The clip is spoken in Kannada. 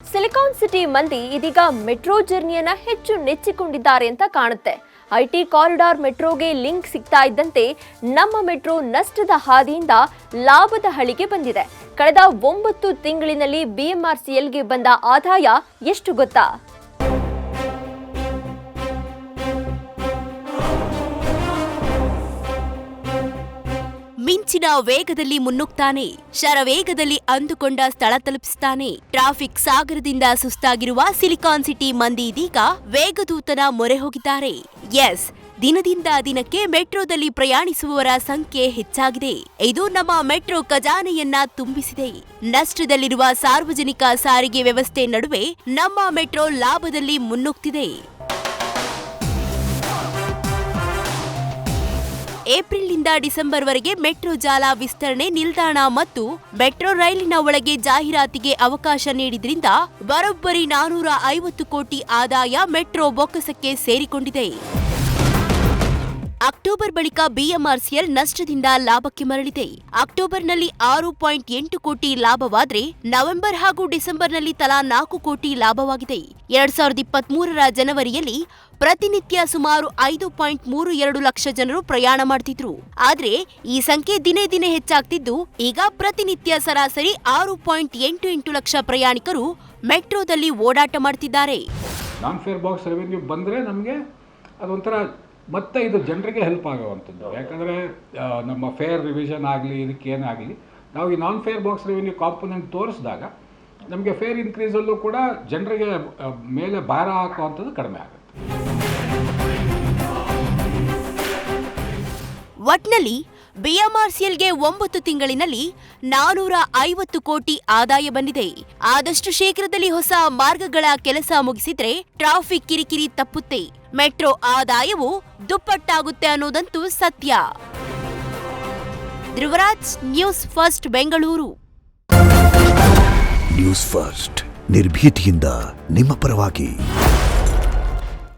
ಸಿಲಿಕಾನ್ ಸಿಟಿ ಮಂದಿ ಇದೀಗ ಮೆಟ್ರೋ ಜರ್ನಿಯನ್ನ ಹೆಚ್ಚು ನೆಚ್ಚಿಕೊಂಡಿದ್ದಾರೆ ಅಂತ ಕಾಣುತ್ತೆ. ಐಟಿ ಕಾರಿಡಾರ್ ಮೆಟ್ರೋಗೆ ಲಿಂಕ್ ಸಿಗ್ತಾ ಇದ್ದಂತೆ ನಮ್ಮ ಮೆಟ್ರೋ ನಷ್ಟದ ಹಾದಿಯಿಂದ ಲಾಭದ ಹಳಿಗೆ ಬಂದಿದೆ. ಕಳೆದ 9 ತಿಂಗಳಿನಲ್ಲಿ ಬಿಎಂಆರ್ಸಿಎಲ್ಗೆ ಬಂದ ಆದಾಯ ಎಷ್ಟು ಗೊತ್ತಾ? ಮಿಂಚಿನ ವೇಗದಲ್ಲಿ ಮುನ್ನುಗ್ತಾನೆ, ಶರವೇಗದಲ್ಲಿ ಅಂದುಕೊಂಡ ಸ್ಥಳ ತಲುಪಿಸ್ತಾನೆ. ಟ್ರಾಫಿಕ್ ಸಾಗರದಿಂದ ಸುಸ್ತಾಗಿರುವ ಸಿಲಿಕಾನ್ ಸಿಟಿ ಮಂದಿ ಇದೀಗ ವೇಗದೂತನ ಮೊರೆ ಹೋಗಿದ್ದಾರೆ. ಎಸ್, ದಿನದಿಂದ ದಿನಕ್ಕೆ ಮೆಟ್ರೋದಲ್ಲಿ ಪ್ರಯಾಣಿಸುವವರ ಸಂಖ್ಯೆ ಹೆಚ್ಚಾಗಿದೆ. ಇದು ನಮ್ಮ ಮೆಟ್ರೋ ಖಜಾನೆಯನ್ನ ತುಂಬಿಸಿದೆ. ನಷ್ಟದಲ್ಲಿರುವ ಸಾರ್ವಜನಿಕ ಸಾರಿಗೆ ವ್ಯವಸ್ಥೆ ನಡುವೆ ನಮ್ಮ ಮೆಟ್ರೋ ಲಾಭದಲ್ಲಿ ಮುನ್ನುಗ್ತಿದೆ. ಏಪ್ರಿಲ್ನಿಂದ ಡಿಸೆಂಬರ್ವರೆಗೆ ಮೆಟ್ರೋ ಜಾಲ ವಿಸ್ತರಣೆ, ನಿಲ್ದಾಣ ಮತ್ತು ಮೆಟ್ರೋ ರೈಲಿನ ಒಳಗೆ ಜಾಹೀರಾತಿಗೆ ಅವಕಾಶ ನೀಡಿದ್ರಿಂದ ಬರೋಬ್ಬರಿ 450 ಕೋಟಿ ಆದಾಯ ಮೆಟ್ರೋ ಬೊಕ್ಕಸಕ್ಕೆ ಸೇರಿಕೊಂಡಿದೆ. ಅಕ್ಟೋಬರ್ ಬಳಿಕ ಬಿಎಂಆರ್ಸಿಎಲ್ ನಷ್ಟದಿಂದ ಲಾಭಕ್ಕೆ ಮರಳಿದೆ. ಅಕ್ಟೋಬರ್ನಲ್ಲಿ 6.8 ಕೋಟಿ ಲಾಭವಾದರೆ ನವೆಂಬರ್ ಹಾಗೂ ಡಿಸೆಂಬರ್ನಲ್ಲಿ ತಲಾ 4 ಕೋಟಿ ಲಾಭವಾಗಿದೆ. 2023ರ ಜನವರಿಯಲ್ಲಿ ಪ್ರತಿನಿತ್ಯ ಸುಮಾರು 5.32 ಲಕ್ಷ ಜನರು ಪ್ರಯಾಣ ಮಾಡ್ತಿದ್ರು. ಆದ್ರೆ ಈ ಸಂಖ್ಯೆ ದಿನೇ ದಿನೇ ಹೆಚ್ಚಾಗ್ತಿದ್ದು ಈಗ ಪ್ರತಿನಿತ್ಯ ಸರಾಸರಿ 6.88 ಲಕ್ಷ ಪ್ರಯಾಣಿಕರು ಮೆಟ್ರೋದಲ್ಲಿ ಓಡಾಟ ಮಾಡ್ತಿದ್ದಾರೆ. ನಾನ್ ಫೇರ್ ಬಾಕ್ಸ್ ರೆವೆನ್ಯೂ ಬಂದರೆ ನಮಗೆ ಅದೊಂಥರ ಮತ್ತೆ ಇದು ಜನರಿಗೆ ಹೆಲ್ಪ್ ಆಗುವಂಥದ್ದು. ಯಾಕಂದರೆ ನಮ್ಮ ಫೇರ್ ರಿವಿಷನ್ ಆಗಲಿ ಇದಕ್ಕೇನಾಗಲಿ ನಾವು ಈ ನಾನ್ ಫೇರ್ ಬಾಕ್ಸ್ ರೆವೆನ್ಯೂ ಕಾಂಪೊನೆಂಟ್ ತೋರಿಸಿದಾಗ ನಮಗೆ ಫೇರ್ ಇನ್ಕ್ರೀಸಲ್ಲೂ ಕೂಡ ಜನರಿಗೆ ಮೇಲೆ ಭಾರ ಹಾಕುವಂಥದ್ದು ಕಡಿಮೆ ಆಗುತ್ತೆ. ಒಟ್ನಲ್ಲಿ ಬಿಎಂಆರ್ಸಿಎಲ್ಗೆ 9 ತಿಂಗಳಿನಲ್ಲಿ 450 ಕೋಟಿ ಆದಾಯ ಬಂದಿದೆ. ಆದಷ್ಟು ಶೀಘ್ರದಲ್ಲಿ ಹೊಸ ಮಾರ್ಗಗಳ ಕೆಲಸ ಮುಗಿಸಿದ್ರೆ ಟ್ರಾಫಿಕ್ ಕಿರಿಕಿರಿ ತಪ್ಪುತ್ತೆ, ಮೆಟ್ರೋ ಆದಾಯವು ದುಪ್ಪಟ್ಟಾಗುತ್ತೆ ಅನ್ನೋದಂತೂ ಸತ್ಯ. Dhruvaraj, news first, Bengaluru. News first ನಿರ್ಭೀತಿಯಿಂದ ನಿಮ್ಮ ಪರವಾಗಿ.